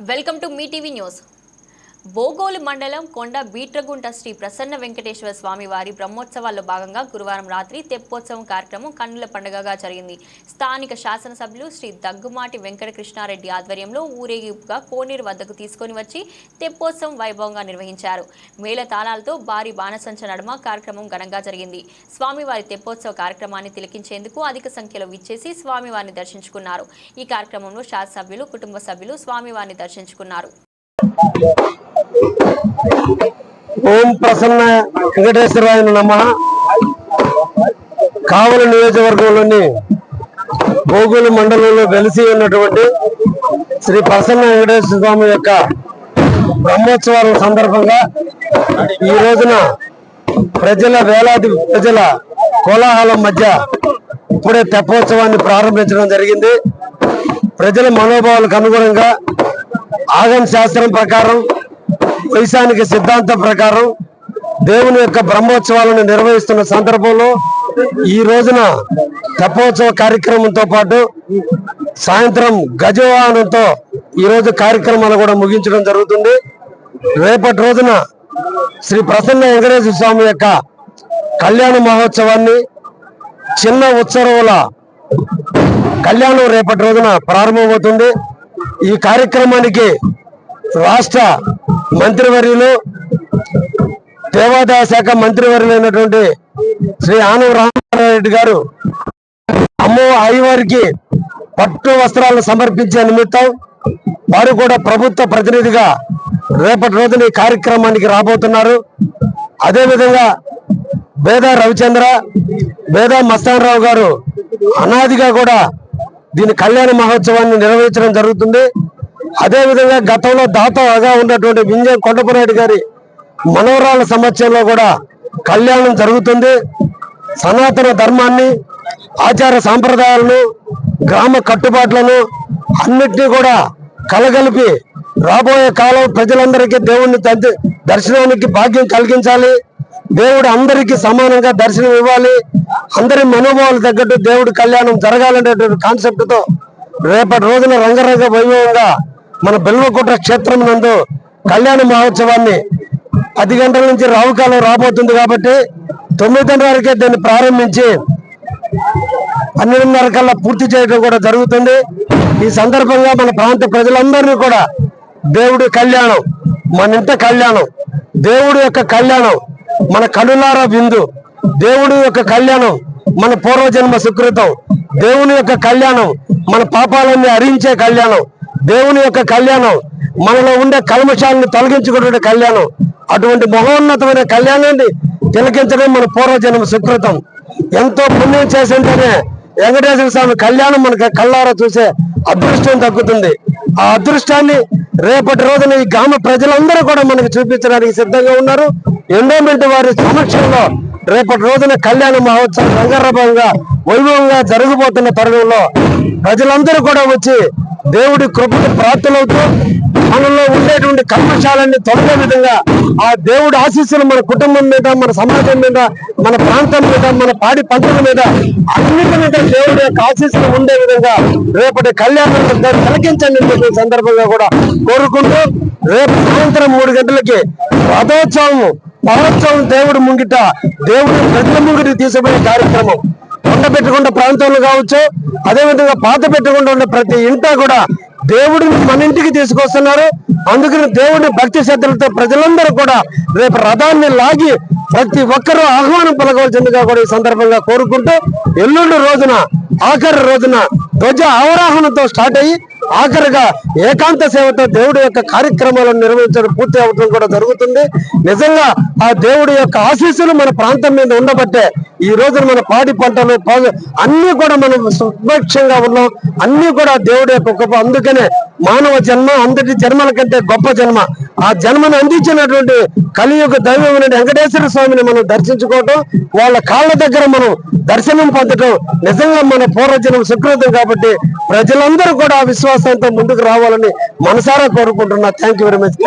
Welcome to me TV news. Bogolu మండలం కొండ బీట్రగుంట శ్రీ ప్రసన్న వెంకటేశ్వర స్వామి వారి బ్రహ్మోత్సవాల్లో భాగంగా గురువారం రాత్రి తెప్పోత్సవం కార్యక్రమం కన్నుల పండుగగా జరిగింది. స్థానిక శాసనసభ్యులు శ్రీ దగ్గుమాటి వెంకట కృష్ణారెడ్డి ఆధ్వర్యంలో ఊరేగింపుగా కోనేరు వద్దకు తీసుకొని వచ్చి తెప్పోత్సవం వైభవంగా నిర్వహించారు. మేళ తాళాలతో భారీ బాణసంచ నడుమ కార్యక్రమం ఘనంగా జరిగింది. స్వామివారి తెప్పోత్సవ కార్యక్రమాన్ని తిలకించేందుకు అధిక సంఖ్యలో విచ్చేసి స్వామివారిని దర్శించుకున్నారు. ఈ కార్యక్రమంలో శాసనసభ్యులు, కుటుంబ సభ్యులు స్వామివారిని దర్శించుకున్నారు. ఓం ప్రసన్న వెంకటేశ్వరాయ నమః. కావలి నియోజకవర్గంలోని బోగోలు మండలంలో వెలిసి ఉన్నటువంటి శ్రీ ప్రసన్న వెంకటేశ్వర స్వామి యొక్క బ్రహ్మోత్సవాల సందర్భంగా ఈ రోజున వేలాది ప్రజల కోలాహలం మధ్య ఇప్పుడే తెప్పోత్సవాన్ని ప్రారంభించడం జరిగింది. ప్రజల మనోభావాలకు అనుగుణంగా ఆగమ శాస్త్రం ప్రకారం, వైశానిక సిద్ధాంతం ప్రకారం దేవుని యొక్క బ్రహ్మోత్సవాలను నిర్వహిస్తున్న సందర్భంలో ఈ రోజున తెప్పోత్సవ కార్యక్రమంతో పాటు సాయంత్రం గజవాహనంతో ఈ రోజు కార్యక్రమాలు కూడా ముగించడం జరుగుతుంది. రేపటి రోజున శ్రీ ప్రసన్న వెంకటేశ్వర స్వామి యొక్క కళ్యాణ మహోత్సవాన్ని, చిన్న ఉత్సవాల కళ్యాణం రేపటి రోజున ప్రారంభమవుతుంది. ఈ కార్యక్రమానికి రాష్ట్ర మంత్రివర్యులు, దేవాదాయ శాఖ మంత్రివర్యులైనటువంటి శ్రీ ఆనవ రామారెడ్డి గారు అయ్యవారికి పట్టు వస్త్రాలను సమర్పించే నిమిత్తం వారు కూడా ప్రభుత్వ ప్రతినిధిగా రేపటి రోజున ఈ కార్యక్రమానికి రాబోతున్నారు. అదేవిధంగా బేదా రవిచంద్ర, బేదా మస్తానరావు గారు అనాదిగా కూడా దీని కళ్యాణ మహోత్సవాన్ని నిర్వహించడం జరుగుతుంది. అదేవిధంగా గతంలో దాతగా ఉన్నటువంటి వింజం కొండపనాయుడు గారి మనవరాల సమక్షంలో కూడా కళ్యాణం జరుగుతుంది. సనాతన ధర్మాన్ని, ఆచార సాంప్రదాయాలను, గ్రామ కట్టుబాట్లను అన్నిటినీ కూడా కలగలిపి రాబోయే కాలం ప్రజలందరికీ దేవుణ్ణి దర్శనానికి భాగ్యం కలిగించాలి. దేవుడు అందరికీ సమానంగా దర్శనం ఇవ్వాలి. అందరి మనోభావాలు తగ్గట్టు దేవుడి కళ్యాణం జరగాలనేటువంటి కాన్సెప్ట్ తో రేపటి రోజున రంగరంగ వైభవంగా మన బెల్వకుట్ర క్షేత్రం నందు కళ్యాణ మహోత్సవాన్ని 10 గంటల నుంచి రావుకాలం రాబోతుంది కాబట్టి 9 వరకే దాన్ని ప్రారంభించి 12:30 కల్లా పూర్తి చేయడం కూడా జరుగుతుంది. ఈ సందర్భంగా మన ప్రాంత ప్రజలందరినీ కూడా దేవుడి కళ్యాణం, మన ఇంట కళ్యాణం, దేవుడి యొక్క కళ్యాణం మన కనులారా విందు, దేవుడి యొక్క కళ్యాణం మన పూర్వజన్మ సుకృతం, దేవుని యొక్క కళ్యాణం మన పాపాలన్నీ హరించే కళ్యాణం, దేవుని యొక్క కళ్యాణం మనలో ఉండే కల్మషాలను తొలగించుకునే కళ్యాణం. అటువంటి మహోన్నతమైన కళ్యాణాన్ని తిలకించడం మన పూర్వజన్మ సుకృతం. ఎంతో పుణ్యం చేసింటేనే వెంకటేశ్వర స్వామి కళ్యాణం మనకు కళ్ళారా చూసే అదృష్టం దక్కుతుంది. ఆ అదృష్టాన్ని రేపటి రోజున ఈ గ్రామ ప్రజలందరూ కూడా మనకు చూపించడానికి సిద్ధంగా ఉన్నారు. ఎండోమెంట్ వారి సమక్షంలో రేపటి రోజున కళ్యాణ మహోత్సవం రంగరంగంగా వైభవంగా జరగబోతున్న తరుణంలో ప్రజలందరూ కూడా వచ్చి దేవుడి కృపకు ప్రార్థనలవుతూ మనలో ఉండేటువంటి కల్మషాలన్నీ తొలగే విధంగా ఆ దేవుడి ఆశీస్సులు మన కుటుంబం మీద, మన సమాజం మీద, మన ప్రాంతం మీద, మన పాడి పంటల మీద అన్నిటి మీద దేవుడి యొక్క ఆశీస్సులు ఉండే విధంగా రేపటి కళ్యాణం తిలకించండి సందర్భంగా కూడా కోరుకుంటూ రేపు సాయంత్రం 3 గంటలకి మహోత్సవం దేవుడి ముంగిట దేవుడి ప్రజల ముంగిటి తీసుకుపోయే కార్యక్రమం కొండ పెట్టుకుంట ప్రాంతంలో కావచ్చు, అదేవిధంగా పాత పెట్టుకుంటూ ఉండే ప్రతి ఇంటా కూడా దేవుడిని మన ఇంటికి తీసుకొస్తున్నారు. అందుకని దేవుడిని భక్తి శ్రద్ధలతో ప్రజలందరూ కూడా రేపు రథాన్ని లాగి ప్రతి ఒక్కరూ ఆహ్వానం పలకవలసిందిగా కూడా ఈ సందర్భంగా కోరుకుంటూ ఎల్లుండి రోజున ఆఖరి రోజున ధ్వజ ఆవరాహనతో స్టార్ట్ అయ్యి ఆఖరిగా ఏకాంత సేవతో దేవుడి యొక్క కార్యక్రమాలను నిర్వహించడం పూర్తి అవడం కూడా జరుగుతుంది. నిజంగా ఆ దేవుడి యొక్క ఆశీస్సులు మన ప్రాంతం మీద ఉండబట్టే ఈ రోజున మన పాడి పంటలు అన్ని కూడా మనం సుభిక్షంగా ఉన్నాం. అన్ని కూడా దేవుడి యొక్క గొప్ప. అందుకనే మానవ జన్మ అందరి జన్మల కంటే గొప్ప జన్మ. ఆ జన్మను అందించినటువంటి కలియుగ దైవం వెంకటేశ్వర స్వామిని మనం దర్శించుకోవటం, వాళ్ళ కాళ్ళ దగ్గర మనం దర్శనం పొందటం నిజంగా మన పూర్వజన్మ సుకృతం. కాబట్టి ప్రజలందరూ కూడా ఆ విశ్వాసంతో ముందుకు రావాలని మనసారా కోరుకుంటున్నా. Thank you very much.